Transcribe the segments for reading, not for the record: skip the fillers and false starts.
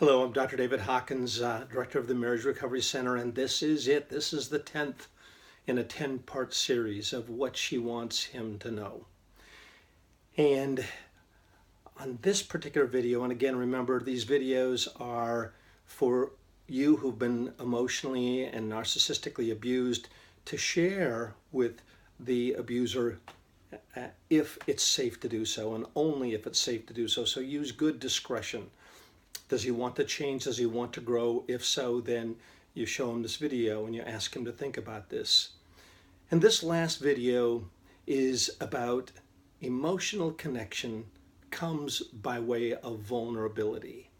Hello, I'm Dr. David Hawkins, Director of the Marriage Recovery Center, and this is it. This is the 10th in a 10-part series of what she wants him to know. And on this particular video, and again, remember, these videos are for you who've been emotionally and narcissistically abused to share with the abuser if it's safe to do so, and only if it's safe to do so. So use good discretion. Does he want to change? Does he want to grow? If so, then you show him this video and you ask him to think about this. And this last video is about emotional connection comes by way of vulnerability.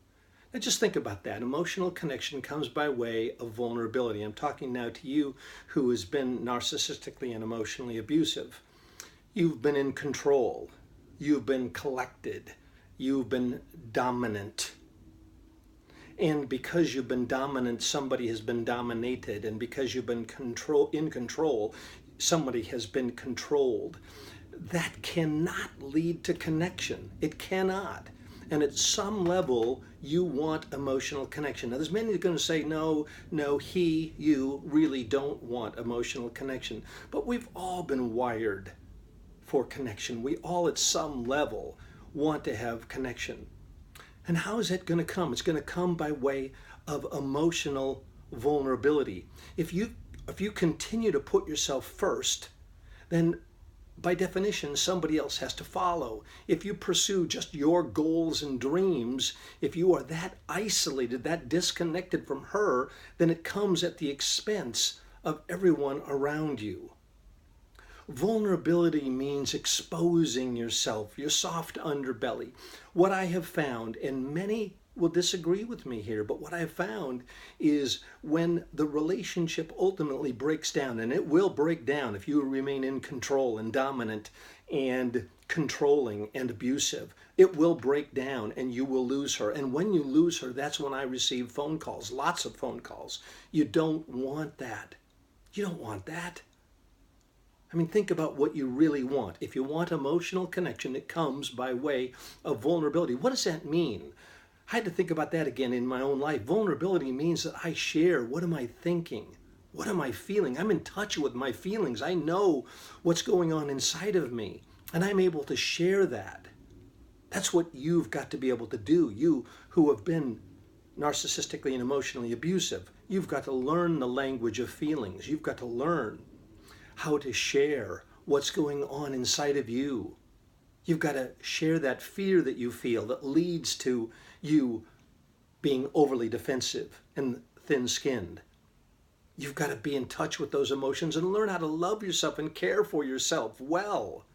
Now just think about that. Emotional connection comes by way of vulnerability. I'm talking now to you who has been narcissistically and emotionally abusive. You've been in control. You've been collected. You've been dominant. And because you've been dominant, somebody has been dominated. And because you've been in control, somebody has been controlled. That cannot lead to connection. It cannot. And at some level, you want emotional connection. Now, there's many that are going to say, no, you really don't want emotional connection. But we've all been wired for connection. We all, at some level, want to have connection. And how is that going to come? It's going to come by way of emotional vulnerability. If you continue to put yourself first, then by definition, somebody else has to follow. If you pursue just your goals and dreams, if you are that isolated, that disconnected from her, then it comes at the expense of everyone around you. Vulnerability means exposing yourself, your soft underbelly. What I have found, and many will disagree with me here, but what I have found is when the relationship ultimately breaks down, and it will break down if you remain in control and dominant and controlling and abusive, it will break down and you will lose her. And when you lose her, that's when I receive phone calls, lots of phone calls. You don't want that. You don't want that. I mean, think about what you really want. If you want emotional connection, it comes by way of vulnerability. What does that mean? I had to think about that again in my own life. Vulnerability means that I share. What am I thinking? What am I feeling? I'm in touch with my feelings. I know what's going on inside of me, and I'm able to share that. That's what you've got to be able to do. You who have been narcissistically and emotionally abusive, you've got to learn the language of feelings. You've got to learn how to share what's going on inside of you. You've got to share that fear that you feel that leads to you being overly defensive and thin-skinned. You've got to be in touch with those emotions and learn how to love yourself and care for yourself well.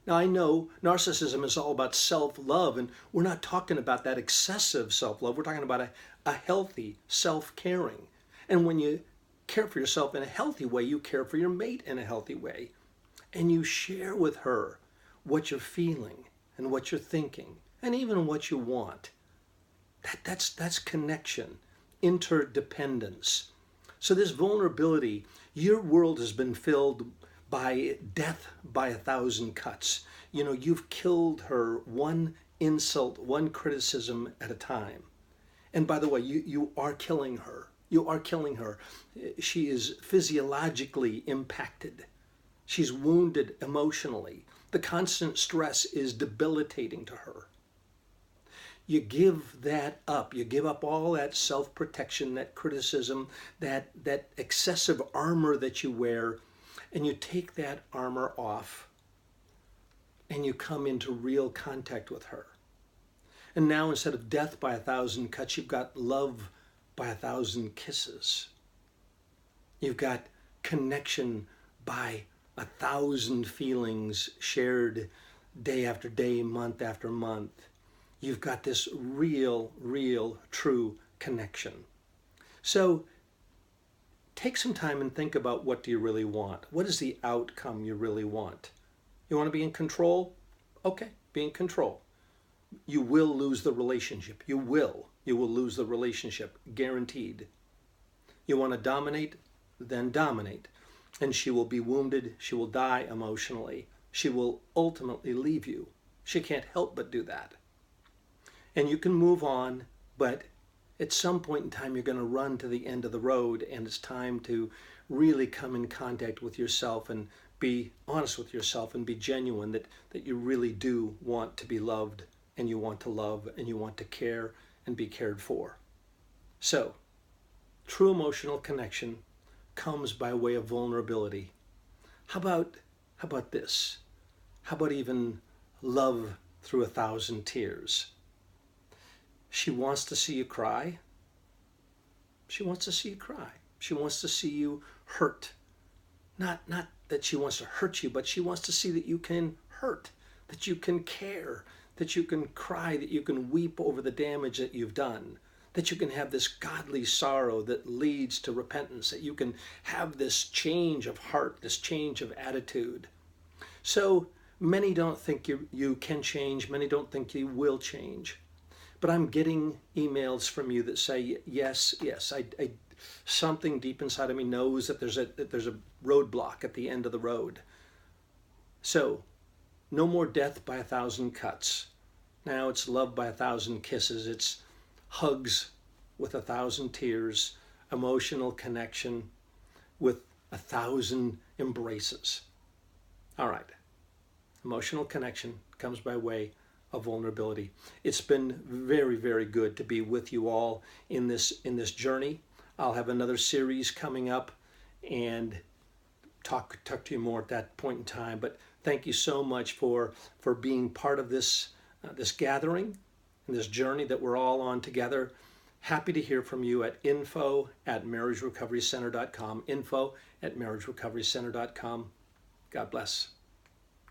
Now, I know narcissism is all about self-love, and we're not talking about that excessive self-love. We're talking about a healthy self-caring. And when you care for yourself in a healthy way, you care for your mate in a healthy way. And you share with her what you're feeling and what you're thinking and even what you want. That's connection, interdependence. So this vulnerability, your world has been filled by death by 1,000 cuts. You know, you've killed her one insult, one criticism at a time. And by the way, you are killing her. You are killing her. She is physiologically impacted. She's wounded emotionally. The constant stress is debilitating to her. You give that up. You give up all that self-protection, that criticism, that excessive armor that you wear, and you take that armor off and you come into real contact with her. And now instead of death by 1,000 cuts, you've got love by 1,000 kisses. You've got connection by 1,000 feelings shared day after day, month after month. You've got this real, true connection. So take some time and think about, what do you really want? What is the outcome you really want? You want to be in control? Okay, be in control. You will lose the relationship. You will lose the relationship, guaranteed. You want to dominate? Then dominate. And she will be wounded. She will die emotionally. She will ultimately leave you. She can't help but do that. And you can move on, but at some point in time you're going to run to the end of the road, and it's time to really come in contact with yourself and be honest with yourself and be genuine that you really do want to be loved, and you want to love, and you want to care and be cared for. So, true emotional connection comes by way of vulnerability. How about this? How about even love through 1,000 tears? She wants to see you cry. She wants to see you cry. She wants to see you hurt. Not that she wants to hurt you, but she wants to see that you can hurt, that you can care, that you can cry, that you can weep over the damage that you've done, that you can have this godly sorrow that leads to repentance, that you can have this change of heart, this change of attitude. So many don't think you can change. Many don't think you will change. But I'm getting emails from you that say, yes, I something deep inside of me knows that there's a roadblock at the end of the road. So, no more death by 1,000 cuts. Now it's love by 1,000 kisses. It's hugs with 1,000 tears, emotional connection with 1,000 embraces. All right. Emotional connection comes by way of vulnerability. It's been very, very good to be with you all in this journey. I'll have another series coming up and talk to you more at that point in time. But thank you so much for being part of this gathering and this journey that we're all on together. Happy to hear from you at info@marriagerecoverycenter.com. info@marriagerecoverycenter.com. God bless.